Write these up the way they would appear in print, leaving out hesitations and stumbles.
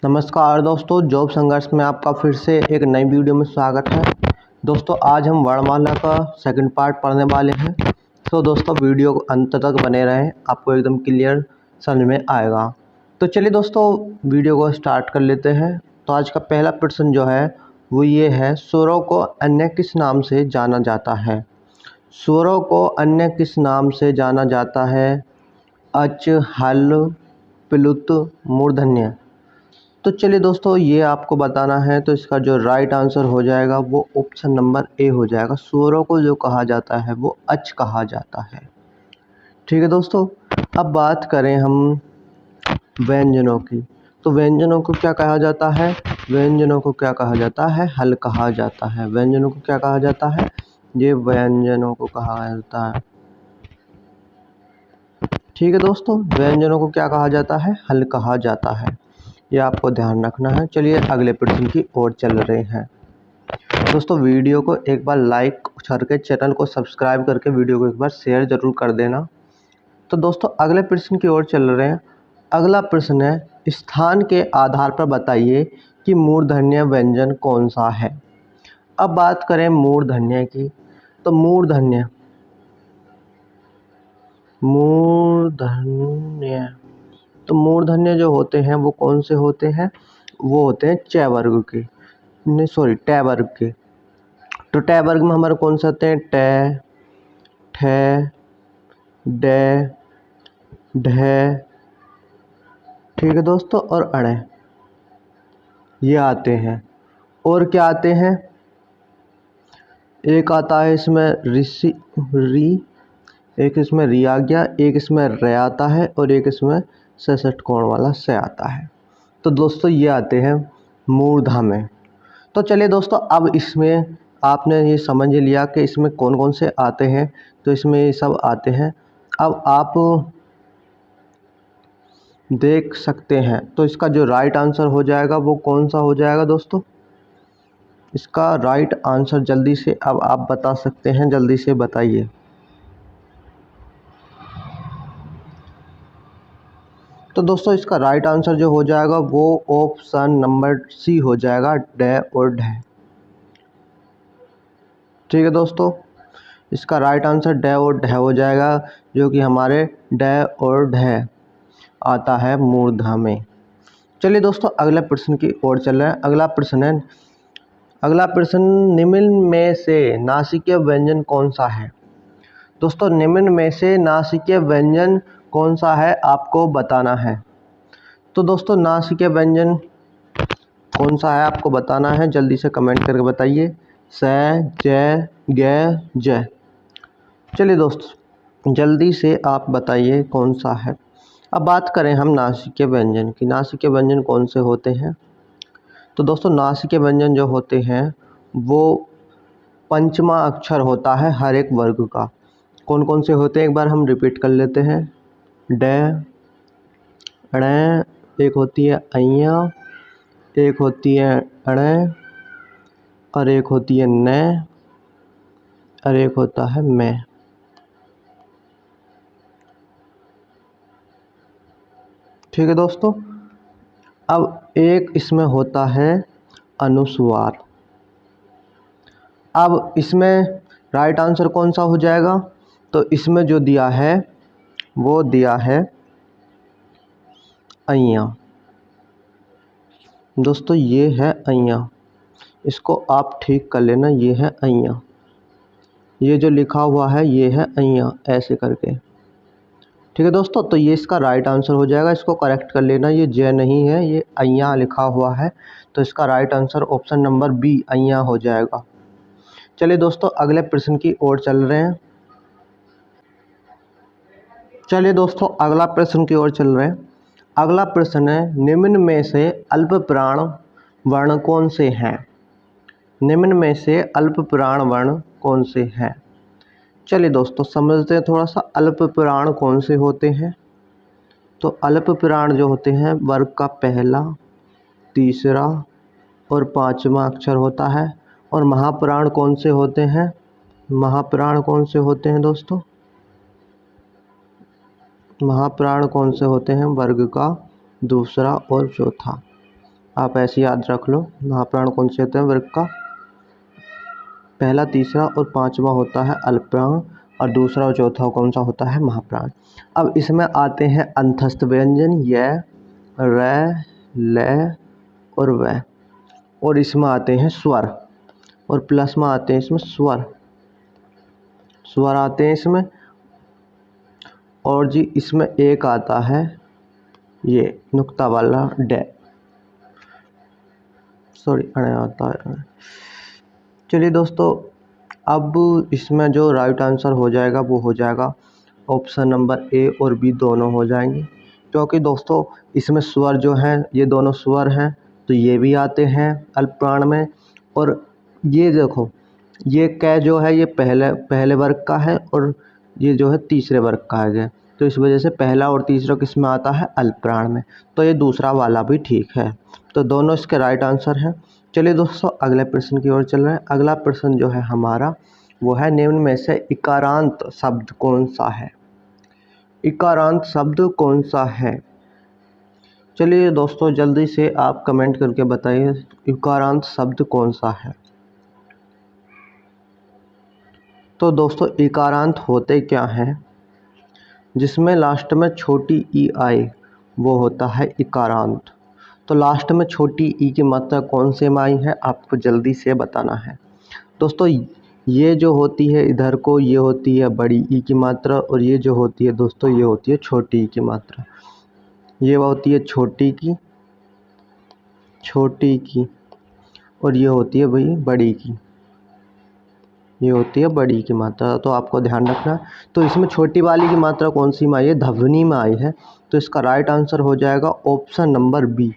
नमस्कार दोस्तों, जॉब संघर्ष में आपका फिर से एक नई वीडियो में स्वागत है। दोस्तों आज हम वर्णमाला का सेकंड पार्ट पढ़ने वाले हैं। तो दोस्तों वीडियो को अंत तक बने रहें, आपको एकदम क्लियर समझ में आएगा। तो चलिए दोस्तों वीडियो को स्टार्ट कर लेते हैं। तो आज का पहला प्रश्न जो है वो ये है, स्वरों को अन्य किस नाम से जाना जाता है? स्वरों को अन्य किस नाम से जाना जाता है? अच, हल, प्लुत, मूर्धन्य। तो चलिए दोस्तों ये आपको बताना है। तो इसका जो राइट आंसर हो जाएगा वो ऑप्शन नंबर ए हो जाएगा। स्वरों को जो कहा जाता है वो अच कहा जाता है। ठीक है दोस्तों, अब बात करें हम व्यंजनों की। तो व्यंजनों को क्या कहा जाता है? व्यंजनों को क्या कहा जाता है? हल कहा जाता है। व्यंजनों को क्या कहा जाता है? ये व्यंजनों को कहा जाता है। ठीक है दोस्तों, व्यंजनों को क्या कहा जाता है? हल कहा जाता है। ये आपको ध्यान रखना है। चलिए अगले प्रश्न की ओर चल रहे हैं। दोस्तों वीडियो को एक बार लाइक करके, चैनल को सब्सक्राइब करके वीडियो को एक बार शेयर जरूर कर देना। तो दोस्तों अगले प्रश्न की ओर चल रहे हैं। अगला प्रश्न है, स्थान के आधार पर बताइए कि मूर्धन्य व्यंजन कौन सा है? अब बात करें मूर्धन्य की। तो मूर्धन्य तो मूर्धन्य जो होते हैं वो कौन से होते हैं? वो होते हैं च वर्ग के, नहीं सॉरी ट वर्ग के। तो ट वर्ग में हमारे कौन से होते हैं? ट, ठ, ड, ढ। ठीक है दोस्तों, और अण ये आते हैं। और क्या आते हैं? एक आता है इसमें ऋषि री, एक इसमें री आ गया, एक इसमें र आता है और एक इसमें सशट कोण वाला से आता है। तो दोस्तों ये आते हैं मूर्धा में। तो चलिए दोस्तों अब इसमें आपने ये समझ लिया कि इसमें कौन कौन से आते हैं। तो इसमें ये सब आते हैं। अब आप देख सकते हैं। तो इसका जो राइट आंसर हो जाएगा वो कौन सा हो जाएगा दोस्तों? इसका राइट आंसर जल्दी से अब आप बता सकते हैं, जल्दी से बताइए। तो दोस्तों इसका राइट आंसर जो हो जाएगा वो ऑप्शन नंबर सी हो जाएगा, ड और ढ। ठीक है दोस्तों, इसका राइट आंसर ड और ढ हो जाएगा, जो कि हमारे ड और ढ आता है मूर्धा में। चलिए दोस्तों अगले प्रश्न की ओर चल रहे हैं। अगला प्रश्न निम्न में से नासिकीय व्यंजन कौन सा है? दोस्तों निम्न में से नासिकीय व्यंजन कौन सा है आपको बताना है। तो दोस्तों नासिकीय व्यंजन कौन सा है आपको बताना है, जल्दी से कमेंट करके बताइए। स, ज, ग, ज। चलिए दोस्तों जल्दी से आप बताइए कौन सा है। अब बात करें हम नासिकीय व्यंजन की। नासिकीय व्यंजन कौन से होते हैं? तो दोस्तों नासिकीय व्यंजन जो होते हैं वो पंचमा अक्षर होता है हर एक वर्ग का। कौन कौन से होते हैं एक बार हम रिपीट कर लेते हैं। ड, ण, एक होती है अइया, एक होती है अण, और एक होती है न, और एक होता है मैं। ठीक है दोस्तों, अब एक इसमें होता है अनुस्वार। अब इसमें राइट आंसर कौन सा हो जाएगा? तो इसमें जो दिया है वो दिया है अइया। दोस्तों ये है अइया, इसको आप ठीक कर लेना। ये है अइया, ये जो लिखा हुआ है ये है अइया, ऐसे करके। ठीक है दोस्तों, तो ये इसका राइट आंसर हो जाएगा। इसको करेक्ट कर लेना, ये ज नहीं है, ये अइया लिखा हुआ है। तो इसका right answer option number B अइया हो जाएगा। चलिए दोस्तों अगले प्रश्न की ओर चल रहे हैं। चलिए दोस्तों अगला प्रश्न की ओर चल रहे हैं। अगला प्रश्न है, निम्न में से अल्प प्राण वर्ण कौन से हैं? निम्न में से अल्प प्राण वर्ण कौन से हैं? चलिए दोस्तों समझते हैं थोड़ा सा अल्प प्राण कौन से होते हैं। तो अल्प प्राण जो होते हैं वर्ग का पहला, तीसरा और पांचवा अक्षर होता है। और महाप्राण कौन से होते हैं? महाप्राण कौन से होते हैं दोस्तों? महाप्राण कौन से होते हैं? वर्ग का दूसरा और चौथा। आप ऐसे याद रख लो। महाप्राण कौन से होते हैं वृक्क का? पहला, तीसरा और पांचवा होता है अल्पप्राण और दूसरा और चौथा कौन सा होता है? महाप्राण। अब इसमें आते हैं अंतस्थ व्यंजन य, र, ल और व, और इसमें आते हैं स्वर, और प्लस में आते हैं इसमें स्वर आते हैं इसमें। और जी इसमें एक आता है ये नुक्ता वाला डे, सॉरी अड़े आता है। चलिए दोस्तों, अब इसमें जो राइट आंसर हो जाएगा वो हो जाएगा ऑप्शन नंबर ए और बी दोनों हो जाएंगे, क्योंकि दोस्तों इसमें स्वर जो हैं ये दोनों स्वर हैं, तो ये भी आते हैं अल्पप्राण में। और ये देखो, ये कै जो है ये पहले वर्ग का है और ये जो है तीसरे वर्ग का है, तो इस वजह से पहला और तीसरा किस में आता है? अल्पप्राण में। तो ये दूसरा वाला भी ठीक है, तो दोनों इसके राइट आंसर हैं। चलिए दोस्तों, अगले प्रश्न की ओर चल रहे हैं। अगला प्रश्न जो है हमारा वो है, निम्न में से इकारांत शब्द कौन सा है? इकारांत शब्द कौन सा है? चलिए दोस्तों, जल्दी से आप कमेंट करके बताइए इकारांत शब्द कौन सा है। तो दोस्तों इकारांत होते क्या हैं? जिसमें लास्ट में छोटी ई आए वो होता है इकारांत। तो लास्ट में छोटी ई की मात्रा कौन से में आई है आपको जल्दी से बताना है। दोस्तों ये जो होती है इधर को, ये होती है बड़ी ई की मात्रा, और ये जो होती है दोस्तों ये होती है छोटी ई की मात्रा। ये होती है छोटी की, और ये होती है भाई बड़ी की, ये होती है बड़ी की मात्रा। तो आपको ध्यान रखना। तो इसमें छोटी वाली की मात्रा कौन सी में आई है? ध्वनि में आई है। तो इसका राइट आंसर हो जाएगा option number B.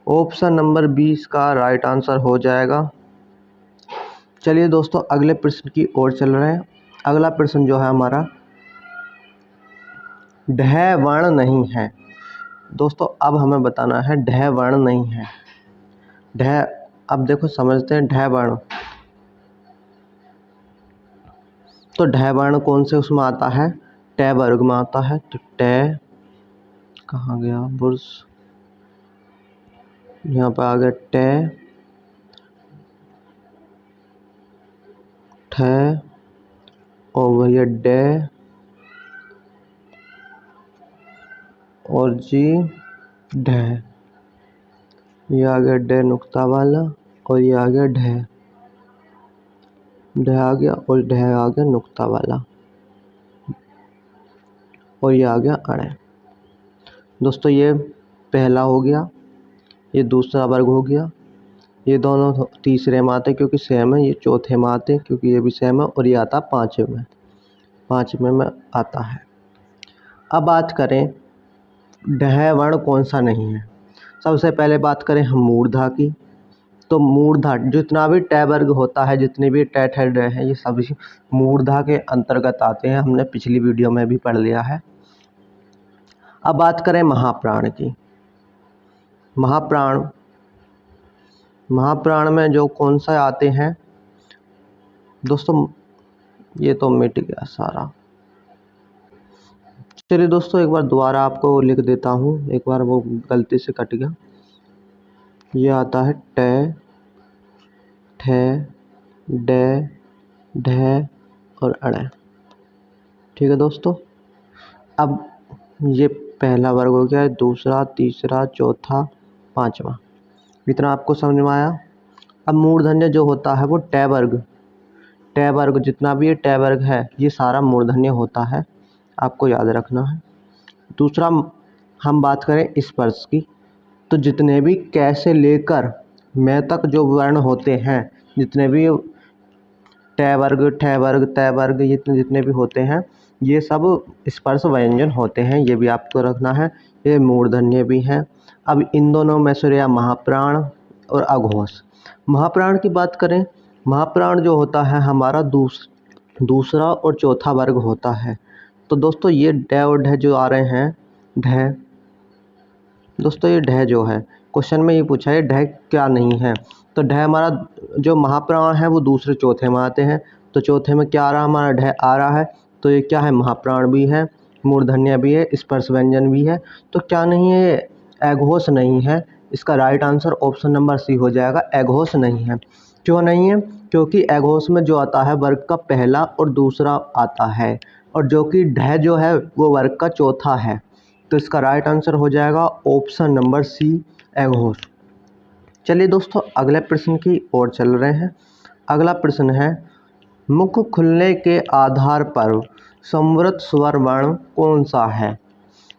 Option number 20 का राइट आंसर हो जाएगा। चलिए दोस्तों, अगले प्रश्न की ओर चल रहे हैं। अगला प्रश्न जो है हमारा, ढ वर्ण नहीं है। दोस्तों अब हमें बताना है ढ वर्ण नहीं है। ढ, अब देखो समझते हैं ढ वर्ण। तो ढ वर्ण कौन से उसमें आता है? ट वर्ग में आता है। तो ट कहाँ गया बुर्स, यहाँ पर आ गया ट, ठ और वही ड और जी ढ। ये आ गया ड नुक्ता वाला, और ये आ गया ढ आ गया, और ढ आ गया नुक्ता वाला, और ये आ गया अड़े। दोस्तों ये पहला हो गया, ये दूसरा वर्ग हो गया, ये दोनों तीसरे में आते क्योंकि सेम है, ये चौथे में आते क्योंकि ये भी सेम है, और ये आता पाँचवें में आता है। अब बात करें ढ वर्ण कौन सा नहीं है। सबसे पहले बात करें हम मूर्धा की। तो मूर्धा जितना भी ट वर्ग होता है, जितने भी ट ठ ड हैं, ये सभी मूर्धा के अंतर्गत आते हैं। हमने पिछली वीडियो में भी पढ़ लिया है। अब बात करें महाप्राण की। महाप्राण में जो कौन सा आते हैं दोस्तों, ये तो मिट गया सारा। चलिए दोस्तों, एक बार दोबारा आपको लिख देता हूँ, एक बार वो गलती से कट गया। ये आता है ट, ठ, ड, ढ और अड़। ठीक है दोस्तों। अब ये पहला वर्ग हो गया, दूसरा, तीसरा, चौथा, पांचवा, इतना आपको समझ में आया। अब मूर्धन्य जो होता है वो ट वर्ग जितना भी ये ट वर्ग है ये सारा मूर्धन्य होता है, आपको याद रखना है। दूसरा हम बात करें स्पर्श की। तो जितने भी कै से लेकर मैं तक जो वर्ण होते हैं, जितने भी ट वर्ग, ठ वर्ग, त वर्ग, ये जितने भी होते हैं ये सब स्पर्श व्यंजन होते हैं, ये भी आपको रखना है। ये मूर्धन्य भी हैं। अब इन दोनों में से रहा महाप्राण और अघोष। महाप्राण की बात करें, महाप्राण जो होता है हमारा दूसरा और चौथा वर्ग होता है। तो दोस्तों ये ड और ढ जो आ रहे हैं, ढ दोस्तों ये ढ जो है क्वेश्चन में ये पूछा है ढ क्या नहीं है। तो ढ हमारा जो महाप्राण है वो दूसरे चौथे में आते हैं। तो चौथे में क्या आ रहा है? हमारा ढ आ रहा है। तो ये क्या है? महाप्राण भी है, मूर्धन्य भी है, स्पर्श व्यंजन भी है। तो क्या नहीं है? अघोष नहीं है। इसका right answer option number C हो जाएगा, एघोष नहीं है। क्यों नहीं है? क्योंकि एघोष में जो आता है वर्ग का पहला और दूसरा आता है, और जो कि ढ जो है वो वर्ग का चौथा है। तो इसका राइट आंसर हो जाएगा ऑप्शन नंबर सी, एघोष। चलिए दोस्तों अगले प्रश्न की ओर चल रहे हैं। अगला प्रश्न है, मुख खुलने के आधार पर संवृत स्वर वर्ण कौन सा है?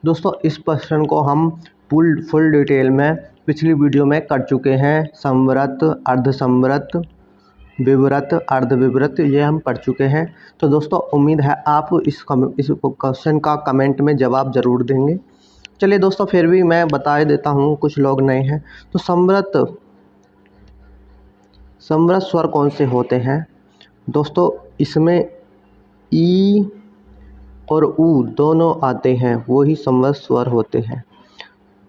दोस्तों इस प्रश्न को हम फुल डिटेल में पिछली वीडियो में कर चुके हैं। संवृत, अर्धसंवृत, विवृत, अर्धविवृत, ये हम पढ़ चुके हैं। तो दोस्तों उम्मीद है आप इस क्वेश्चन का कमेंट में जवाब ज़रूर देंगे। चलिए दोस्तों फिर भी मैं बता देता हूँ, कुछ लोग नए हैं। तो संवृत स्वर कौन से होते हैं? दोस्तों इसमें ई और ऊ दोनों आते हैं, वो ही संवृत स्वर होते हैं।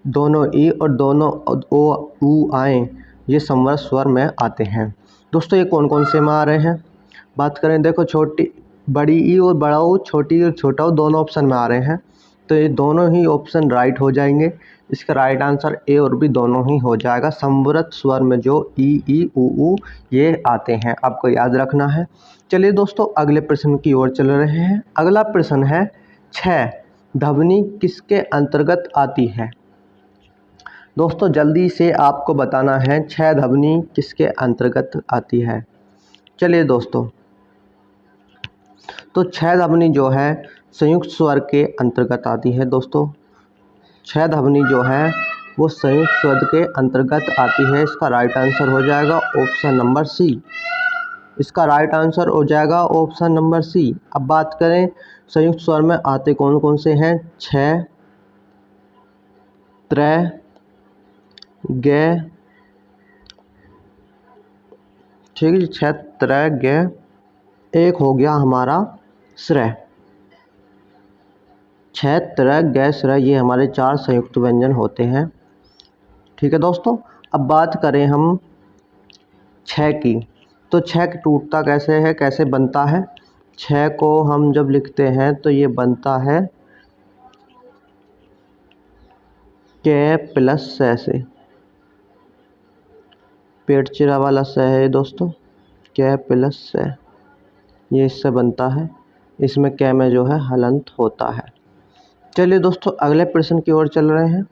दोनों ई और दोनों ओ ऊ आए, ये संवृत स्वर में आते हैं। दोस्तों ये कौन कौन से में आ रहे हैं? बात करें, देखो छोटी बड़ी ई और बड़ा ऊ, छोटी और छोटा ऊ, दोनों ऑप्शन में आ रहे हैं। तो ये दोनों ही ऑप्शन राइट हो जाएंगे। इसका राइट आंसर ए और बी दोनों ही हो जाएगा। संवृत स्वर में जो ई ऊ ये आते हैं, आपको याद रखना है। चलिए दोस्तों अगले प्रश्न की ओर चल रहे हैं। अगला प्रश्न है, छह ध्वनि किसके अंतर्गत आती है? दोस्तों जल्दी से आपको बताना है छह ध्वनि किसके अंतर्गत आती है। चलिए दोस्तों, तो छह ध्वनि जो है संयुक्त स्वर के अंतर्गत आती है। दोस्तों छह ध्वनि जो है वो संयुक्त स्वर के अंतर्गत आती है। इसका राइट आंसर हो जाएगा ऑप्शन नंबर सी। इसका राइट आंसर हो जाएगा ऑप्शन नंबर सी। अब बात करें संयुक्त स्वर में आते कौन कौन से हैं? छः, त्रय, गे, ठीक है जी, छः, त्रय, गे, एक हो गया हमारा श्रय। छः, त्रय, गे, श्रय, ये हमारे चार संयुक्त व्यंजन होते हैं। ठीक है दोस्तों, अब बात करें हम छः की। तो छः टूटता कैसे है, कैसे बनता है? छः को हम जब लिखते हैं तो ये बनता है के प्लस से, पेट चिरा वाला से है दोस्तों, के प्लस से, ये इससे बनता है। इसमें के में जो है हलंत होता है। चलिए दोस्तों अगले प्रश्न की ओर चल रहे हैं।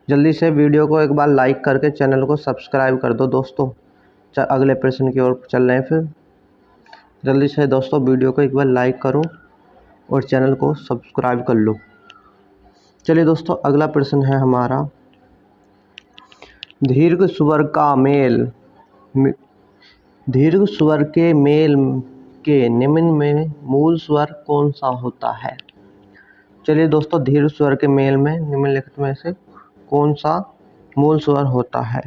जल्दी से वीडियो को एक बार लाइक करके चैनल को सब्सक्राइब कर दो दोस्तों। अगले प्रश्न की ओर चल रहे हैं। फिर जल्दी से दोस्तों वीडियो को एक बार लाइक करो और चैनल को सब्सक्राइब कर लो। चलिए दोस्तों अगला प्रश्न है हमारा, दीर्घ स्वर का मेल, दीर्घ स्वर के मेल के निम्न में मूल स्वर कौन सा होता है? चलिए दोस्तों दीर्घ स्वर के मेल में निम्नलिखित में से कौन सा मूल स्वर होता है?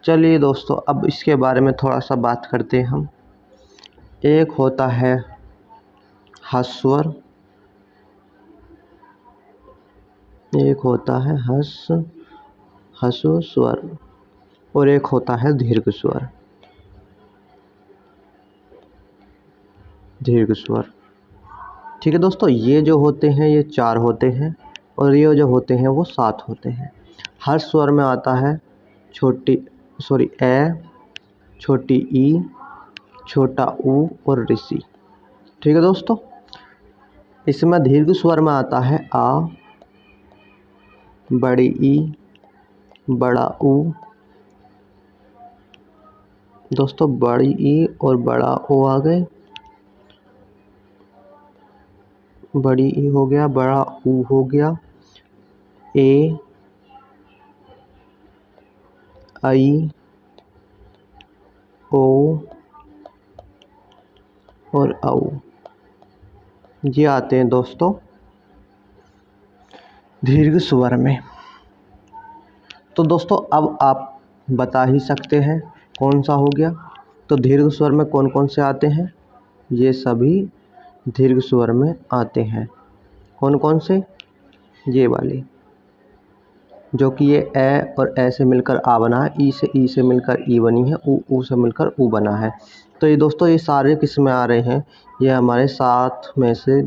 चलिए दोस्तों अब इसके बारे में थोड़ा सा बात करते हैं हम। एक होता है ह्रस्व स्वर, एक होता है ह्रस्व स्वर, और एक होता है दीर्घ स्वर। दीर्घ स्वर, ठीक है दोस्तों, ये जो होते हैं ये चार होते हैं, और ये जो होते हैं वो 7 होते हैं। हर स्वर में आता है ए, छोटी ई, छोटा ऊ और ऋषि। ठीक है दोस्तों, इसमें दीर्घ स्वर में आता है आ, बड़ी ई, बड़ा ऊ, दोस्तों बड़ी ई और बड़ा ओ आ गए, बड़ी ई हो गया, बड़ा ऊ हो गया, ए, आई, ओ और औ, ये आते हैं दोस्तों दीर्घ स्वर में। तो दोस्तों अब आप बता ही सकते हैं कौन सा हो गया। तो दीर्घ स्वर में कौन कौन से आते हैं? ये सभी दीर्घ स्वर में आते हैं। कौन कौन से? ये वाले, जो कि ये ए और ए से मिलकर आ बना है, ई से मिलकर ई बनी है, ऊ से मिलकर ऊ बना है। तो ये दोस्तों ये सारे किस में आ रहे हैं? ये हमारे 7 में से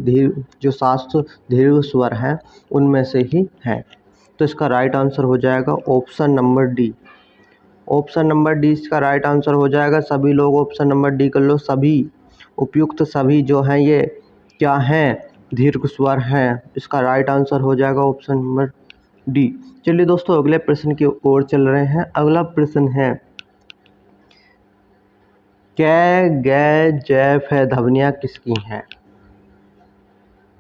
जो 7 दीर्घ स्वर हैं उनमें से ही हैं। तो इसका राइट आंसर हो जाएगा option number D. Option number D इसका राइट आंसर हो जाएगा। सभी लोग ऑप्शन नंबर डी कर लो। सभी उपयुक्त सभी जो हैं ये क्या हैं, दीर्घ स्वर हैं। इसका राइट आंसर हो जाएगा ऑप्शन नंबर डी। चलिए दोस्तों अगले प्रश्न की ओर चल रहे हैं। अगला प्रश्न है कै गै जै फै ध्वनियाँ किसकी हैं?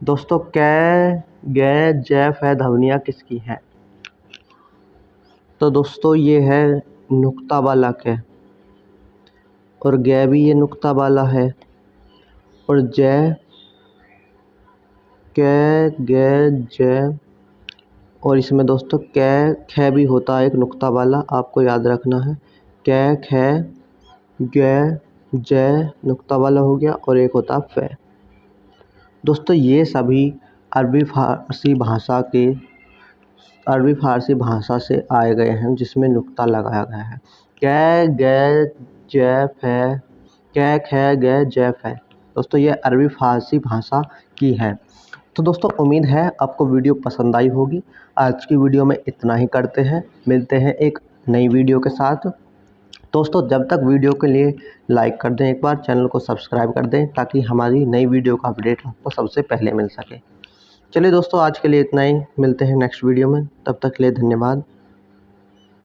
दोस्तों कै गै जै फै ध्वनियाँ किसकी हैं? तो दोस्तों ये है नुक्ता वाला कै, और गै भी ये नुक्ता वाला है, और जै कै गै जै, और इसमें दोस्तों कै खे भी होता है एक नुक्ता वाला, आपको याद रखना है। कै खे गै जै नुक्ता वाला हो गया, और एक होता फै। दोस्तों ये सभी अरबी फारसी भाषा से आए गए हैं जिसमें नुक्ता लगाया गया है। कै गै जै फै, कै खे गै जै फै। दोस्तों ये अरबी फारसी भाषा की है। तो दोस्तों उम्मीद है आपको वीडियो पसंद आई होगी। आज की वीडियो में इतना ही करते हैं, मिलते हैं एक नई वीडियो के साथ। दोस्तों जब तक वीडियो के लिए लाइक कर दें, एक बार चैनल को सब्सक्राइब कर दें ताकि हमारी नई वीडियो का अपडेट आपको सबसे पहले मिल सके। चलिए दोस्तों आज के लिए इतना ही, मिलते हैं नेक्स्ट वीडियो में। तब तक के लिए धन्यवाद।